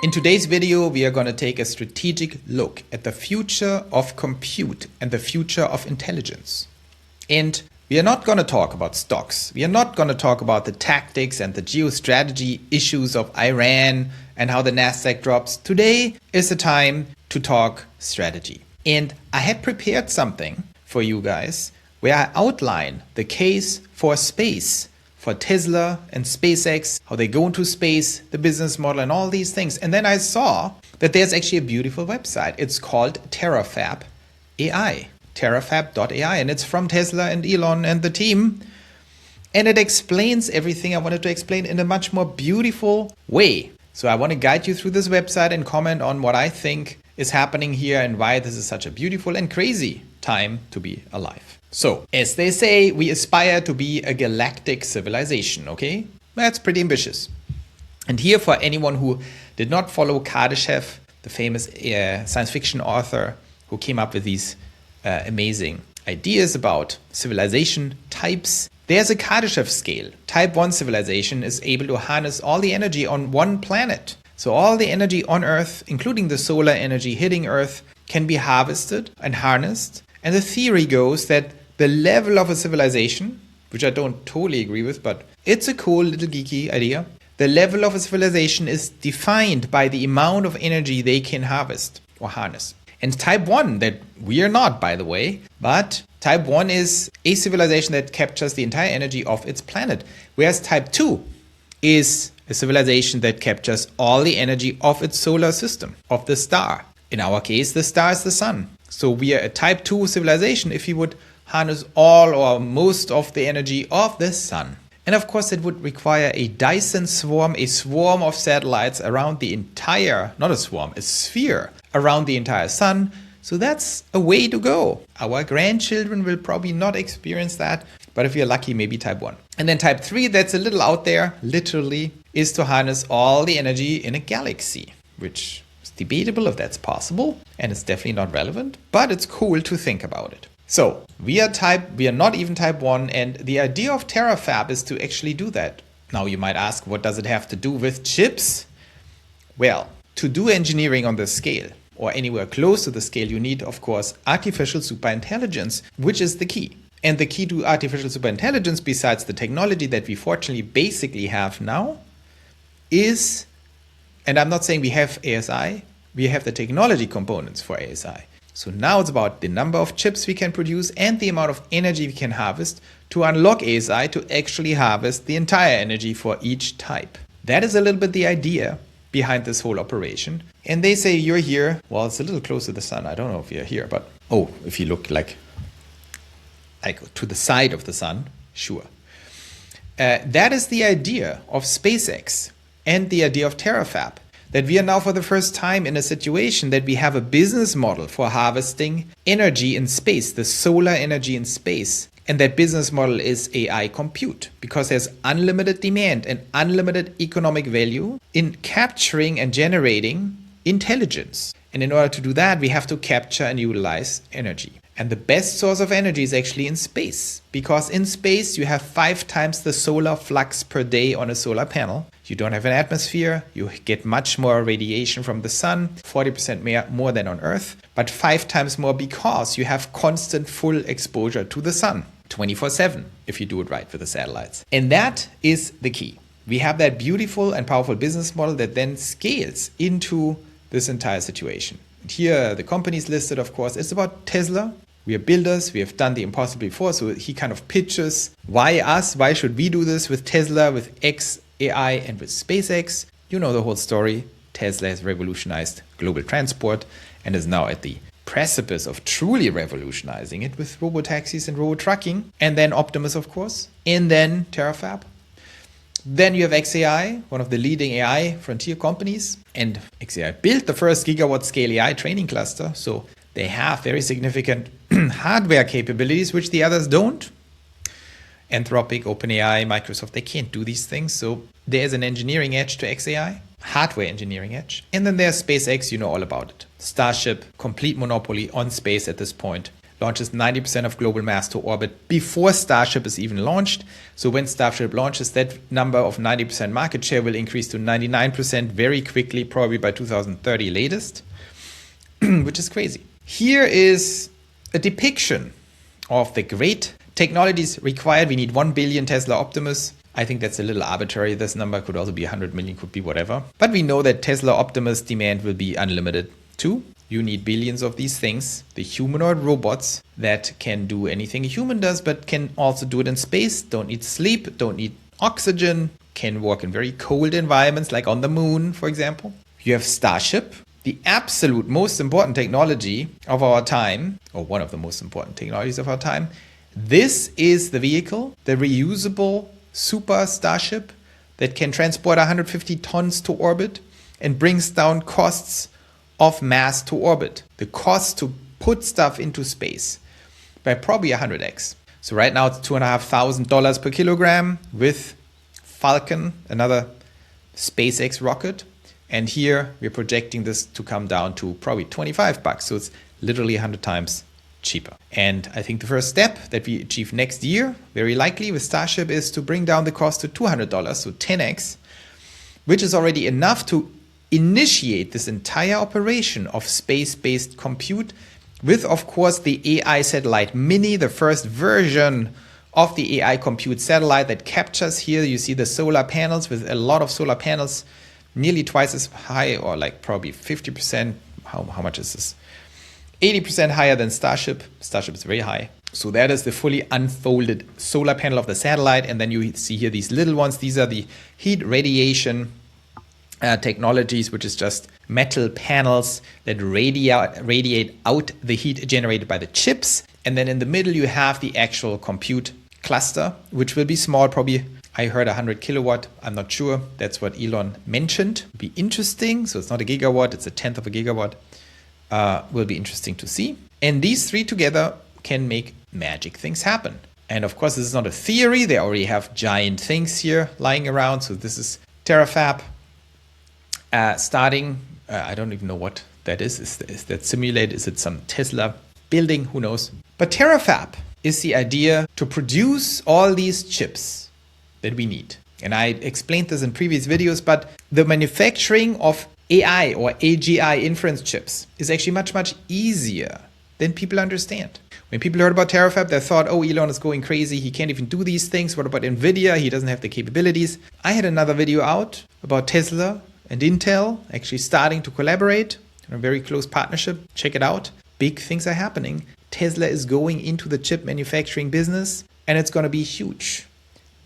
In today's video, we are going to take a strategic look at the future of compute and the future of intelligence. And we are not going to talk about stocks. We are not going to talk about the tactics and the geostrategy issues of Iran and how the Nasdaq drops. Today is the time to talk strategy. And I had prepared something for you guys where I outline the case for space, for Tesla and SpaceX, how they go into space, the business model and all these things. And then I saw that there's actually a beautiful website. It's called Terafab AI, terafab.ai, and it's from Tesla and Elon and the team. And it explains everything I wanted to explain in a much more beautiful way. So I want to guide you through this website and comment on what I think is happening here and why this is such a beautiful and crazy time to be alive. So, as they say, we aspire to be a galactic civilization, okay? That's pretty ambitious. And here, for anyone who did not follow Kardashev, the famous science fiction author who came up with these amazing ideas about civilization types, there's a Kardashev scale. Type 1 civilization is able to harness all the energy on one planet. So all the energy on Earth, including the solar energy hitting Earth, can be harvested and harnessed. And the theory goes that the level of a civilization, which I don't totally agree with, but it's a cool little geeky idea. The level of a civilization is defined by the amount of energy they can harvest or harness. And type 1, that we are not, by the way, but type 1 is a civilization that captures the entire energy of its planet. Whereas type 2 is a civilization that captures all the energy of its solar system, of the star. In our case, the star is the sun. So we are a type 2 civilization if we would harness all or most of the energy of the sun. And of course, it would require a Dyson swarm, a swarm of satellites around the entire, not a swarm, a sphere around the entire sun. So that's a way to go. Our grandchildren will probably not experience that, but if you're lucky, maybe type 1. And then type 3, that's a little out there, literally, is to harness all the energy in a galaxy, which is debatable if that's possible, and it's definitely not relevant, but it's cool to think about it. So we are not even type 1, and the idea of Terafab is to actually do that. Now you might ask, what does it have to do with chips? Well, to do engineering on this scale, or anywhere close to the scale, you need, of course, artificial superintelligence, which is the key. And the key to artificial superintelligence, besides the technology that we fortunately basically have now, is, and I'm not saying we have ASI, we have the technology components for ASI. So now it's about the number of chips we can produce and the amount of energy we can harvest to unlock ASI to actually harvest the entire energy for each type. That is a little bit the idea behind this whole operation. And they say you're here. Well, it's a little close to the sun. I don't know if you're here, but if you look like to the side of the sun, sure. That is the idea of SpaceX and the idea of Terafab. That we are now for the first time in a situation that we have a business model for harvesting energy in space, the solar energy in space. And that business model is AI compute, because there's unlimited demand and unlimited economic value in capturing and generating intelligence. And in order to do that, we have to capture and utilize energy. And the best source of energy is actually in space, because in space you have 5 times the solar flux per day on a solar panel. You don't have an atmosphere, you get much more radiation from the sun, 40% more than on Earth, but 5 times more because you have constant full exposure to the sun, 24/7, if you do it right with the satellites. And that is the key. We have that beautiful and powerful business model that then scales into this entire situation. And here the companies listed, of course, it's about Tesla. We are builders, we have done the impossible before, so he kind of pitches, why us? Why should we do this with Tesla, with AI and with SpaceX? You know the whole story. Tesla has revolutionized global transport and is now at the precipice of truly revolutionizing it with robotaxis and robo-trucking. And then Optimus, of course. And then Terafab. Then you have xAI, one of the leading AI frontier companies. And xAI built the first gigawatt scale AI training cluster. So they have very significant hardware capabilities, which the others don't. Anthropic, OpenAI, Microsoft, they can't do these things. So there's an engineering edge to xAI, hardware engineering edge. And then there's SpaceX, you know all about it. Starship, complete monopoly on space at this point. launches 90% of global mass to orbit before Starship is even launched. So when Starship launches, that number of 90% market share will increase to 99% very quickly, probably by 2030 latest, which is crazy. Here is a depiction of the great technologies required. We need 1 billion Tesla Optimus. I think that's a little arbitrary. This number could also be 100 million, could be whatever. But we know that Tesla Optimus demand will be unlimited too. You need billions of these things, the humanoid robots that can do anything a human does, but can also do it in space, don't need sleep, don't need oxygen, can work in very cold environments like on the moon, for example. You have Starship, the absolute most important technology of our time, or one of the most important technologies of our time. This is the vehicle, the reusable super Starship that can transport 150 tons to orbit and brings down costs of mass to orbit, the cost to put stuff into space, by probably 100x. So right now it's $2,500 per kilogram with Falcon, another SpaceX rocket. And here we're projecting this to come down to probably $25. So it's literally 100 times cheaper. And I think the first step that we achieve next year, very likely with Starship, is to bring down the cost to $200, so 10x, which is already enough to initiate this entire operation of space-based compute with, of course, the AI satellite Mini, the first version of the AI compute satellite that captures. Here you see the solar panels with a lot of solar panels, nearly twice as high, or like probably 50%. How much is this? 80% higher than Starship. Starship is very high. So that is the fully unfolded solar panel of the satellite. And then you see here these little ones. These are the heat radiation technologies, which is just metal panels that radiate out the heat generated by the chips. And then in the middle, you have the actual compute cluster, which will be small, probably, I heard 100 kilowatt. I'm not sure. That's what Elon mentioned. Be interesting. So it's not a gigawatt, it's a tenth of a gigawatt. Will be interesting to see. And these three together can make magic things happen. And of course, this is not a theory. They already have giant things here lying around. So this is Terafab. Starting, I don't even know what that is. Is that simulated? Is it some Tesla building? Who knows? But Terafab is the idea to produce all these chips that we need. And I explained this in previous videos, but the manufacturing of AI or AGI inference chips is actually much, much easier than people understand. When people heard about Terafab, they thought, oh, Elon is going crazy. He can't even do these things. What about NVDA? He doesn't have the capabilities. I had another video out about Tesla and Intel actually starting to collaborate in a very close partnership. Check it out. Big things are happening. Tesla is going into the chip manufacturing business, and it's going to be huge.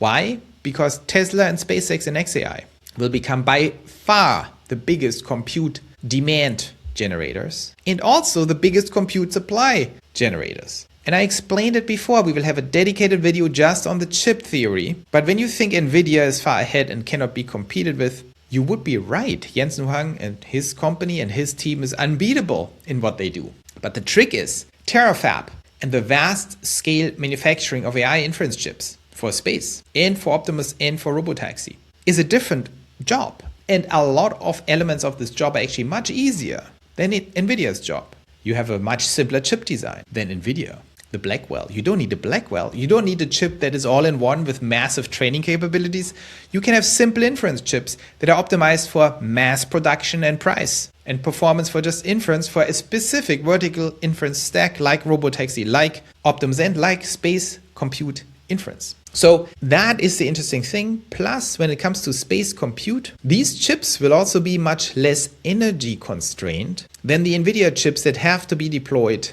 Why? Because Tesla and SpaceX and XAI will become by far the biggest compute demand generators and also the biggest compute supply generators. And I explained it before, we will have a dedicated video just on the chip theory. But when you think NVIDIA is far ahead and cannot be competed with, you would be right. Jensen Huang and his company and his team is unbeatable in what they do. But the trick is Terafab and the vast scale manufacturing of AI inference chips for space and for Optimus and for Robotaxi is a different job. And a lot of elements of this job are actually much easier than NVIDIA's job. You have a much simpler chip design than NVIDIA. The Blackwell. You don't need a Blackwell. You don't need a chip that is all in one with massive training capabilities. You can have simple inference chips that are optimized for mass production and price and performance for just inference for a specific vertical inference stack like Robotaxi, like Optimus, and like space compute inference. So that is the interesting thing. Plus, when it comes to space compute, these chips will also be much less energy constrained than the NVIDIA chips that have to be deployed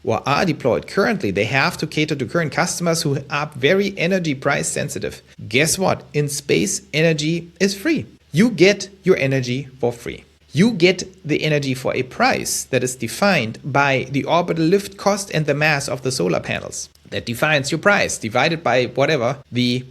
or are deployed currently. They have to cater to current customers who are very energy price sensitive. Guess what? In space, energy is free. You get your energy for free. You get the energy for a price that is defined by the orbital lift cost and the mass of the solar panels. That defines your price, divided by whatever the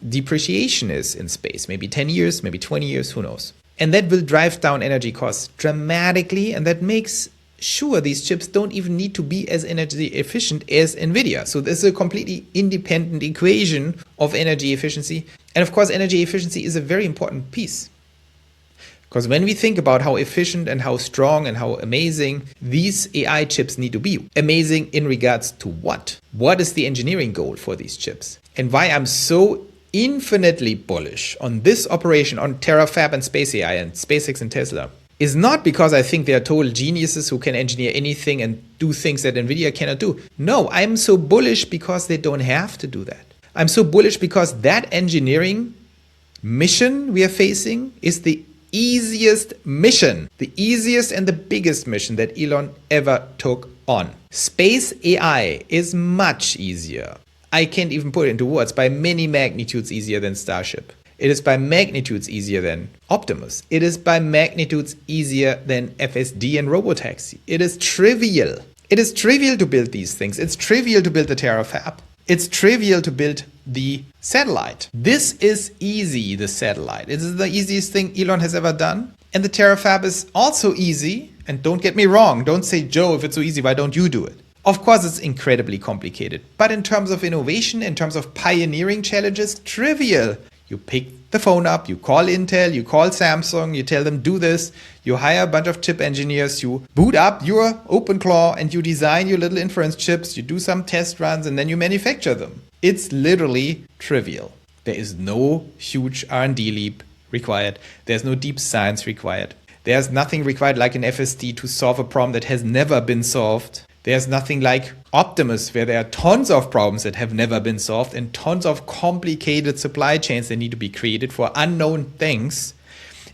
depreciation is in space. Maybe 10 years, maybe 20 years, who knows. And that will drive down energy costs dramatically, and that makes sure these chips don't even need to be as energy efficient as NVIDIA. So this is a completely independent equation of energy efficiency. And of course, energy efficiency is a very important piece. Because when we think about how efficient and how strong and how amazing these AI chips need to be, amazing in regards to what? What is the engineering goal for these chips? And why I'm so infinitely bullish on this operation, on Terafab and Space AI and SpaceX and Tesla, is not because I think they are total geniuses who can engineer anything and do things that NVIDIA cannot do. No, I'm so bullish because they don't have to do that. I'm so bullish because that engineering mission we are facing is the easiest mission, the easiest and the biggest mission that Elon ever took on. Space AI is much easier. I can't even put it into words, by many magnitudes easier than Starship. It is by magnitudes easier than Optimus. It is by magnitudes easier than FSD and Robotaxi. It is trivial. It is trivial to build these things. It's trivial to build the Terafab. It's trivial to build the satellite. This is easy, the satellite. It is the easiest thing Elon has ever done. And the Terafab is also easy. And don't get me wrong, don't say, Joe, if it's so easy, why don't you do it? Of course, it's incredibly complicated. But in terms of innovation, in terms of pioneering challenges, trivial. You pick the phone up, you call Intel, you call Samsung, you tell them do this, you hire a bunch of chip engineers, you boot up your OpenClaw and you design your little inference chips, you do some test runs and then you manufacture them. It's literally trivial. There is no huge R&D leap required. There's no deep science required. There's nothing required like an FSD to solve a problem that has never been solved. There's nothing like Optimus, where there are tons of problems that have never been solved and tons of complicated supply chains that need to be created for unknown things.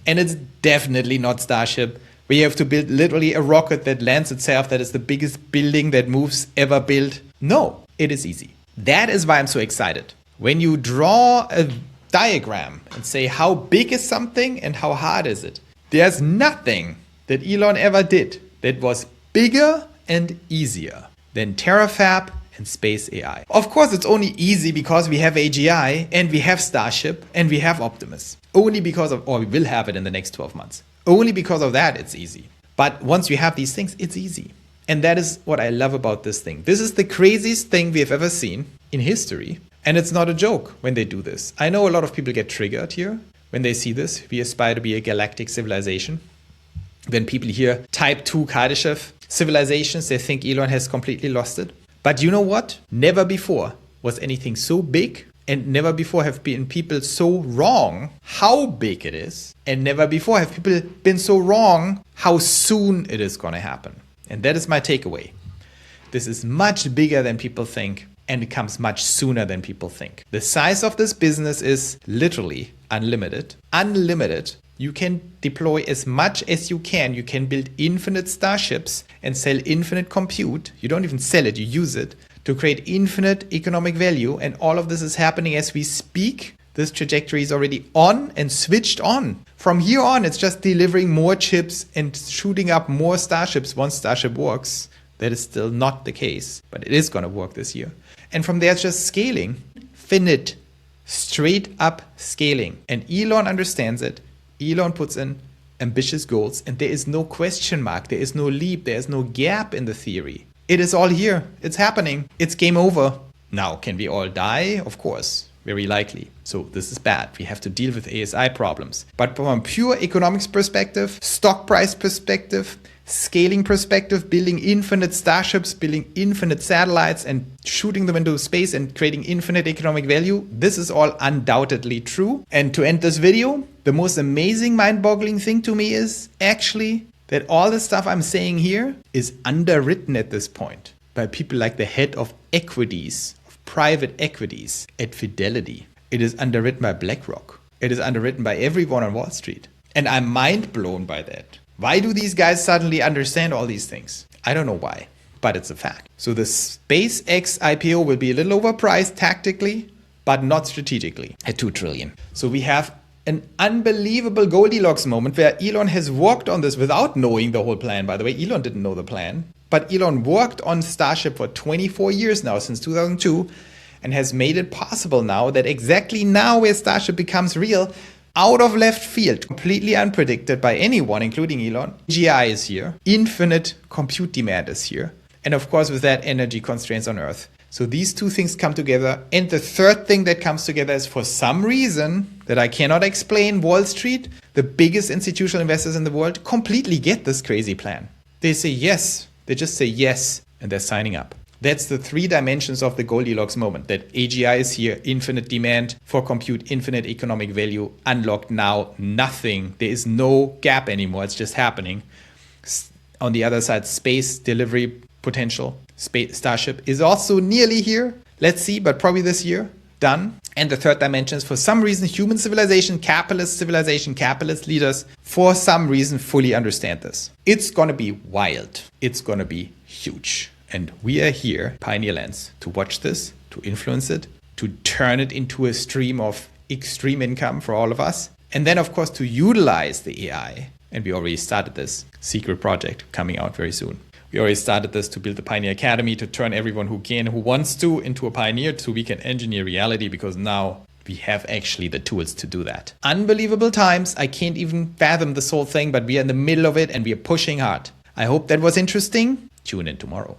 And it's definitely not Starship, where you have to build literally a rocket that lands itself, that is the biggest building that moves ever built. No, it is easy. That is why I'm so excited. When you draw a diagram and say how big is something and how hard is it, there's nothing that Elon ever did that was bigger and easier than Terafab and Space AI. Of course, it's only easy because we have AGI and we have Starship and we have Optimus. Only because of, or we will have it in the next 12 months. Only because of that, it's easy. But once you have these things, it's easy. And that is what I love about this thing. This is the craziest thing we have ever seen in history. And it's not a joke when they do this. I know a lot of people get triggered here when they see this. We aspire to be a galactic civilization. When people hear type 2 Kardashev civilizations, they think Elon has completely lost it. But you know what? Never before was anything so big, and never before have been people so wrong how big it is, and never before have people been so wrong how soon it is going to happen. And that is my takeaway. This is much bigger than people think, and it comes much sooner than people think. The size of this business is literally unlimited. Unlimited. You can deploy as much as you can. You can build infinite starships and sell infinite compute. You don't even sell it, you use it to create infinite economic value. And all of this is happening as we speak. This trajectory is already on and switched on. From here on, it's just delivering more chips and shooting up more starships once Starship works. That is still not the case, but it is going to work this year. And from there, it's just scaling. Finite. Straight up scaling. And Elon understands it. Elon puts in ambitious goals, and there is no question mark, there is no leap, there is no gap in the theory. It is all here. It's happening. It's game over. Now, can we all die? Of course, very likely. So this is bad. We have to deal with ASI problems. But from a pure economics perspective, stock price perspective, scaling perspective, building infinite starships, building infinite satellites and shooting them into space and creating infinite economic value, this is all undoubtedly true. And to end this video, the most amazing, mind-boggling thing to me is actually that all the stuff I'm saying here is underwritten at this point by people like the head of equities, of private equities at Fidelity. It is underwritten by BlackRock. It is underwritten by everyone on Wall Street. And I'm mind blown by that. Why do these guys suddenly understand all these things? I don't know why, but it's a fact. So the SpaceX IPO will be a little overpriced tactically, but not strategically at 2 trillion. So we have an unbelievable Goldilocks moment where Elon has worked on this without knowing the whole plan. By the way, Elon didn't know the plan, but Elon worked on Starship for 24 years now, since 2002, and has made it possible now that exactly now where Starship becomes real, out of left field, completely unpredicted by anyone, including Elon, AGI is here, infinite compute demand is here, and of course with that, energy constraints on Earth. So these two things come together. And the third thing that comes together is, for some reason that I cannot explain, Wall Street, the biggest institutional investors in the world, completely get this crazy plan. They say yes. They just say yes, and they're signing up. That's the three dimensions of the Goldilocks moment, that AGI is here, infinite demand for compute, infinite economic value, unlocked now, nothing. There is no gap anymore. It's just happening. On the other side, space delivery potential. Starship is also nearly here. Let's see, but probably this year. Done. And the third dimension is, for some reason, human civilization, capitalist leaders, for some reason, fully understand this. It's going to be wild. It's going to be huge. And we are here, Pioneer Lands, to watch this, to influence it, to turn it into a stream of extreme income for all of us. And then, of course, to utilize the AI. And we already started this secret project coming out very soon. We already started this to build the Pioneer Academy, to turn everyone who can, who wants to, into a pioneer, so we can engineer reality, because now we have actually the tools to do that. Unbelievable times. I can't even fathom this whole thing, but we are in the middle of it and we are pushing hard. I hope that was interesting. Tune in tomorrow.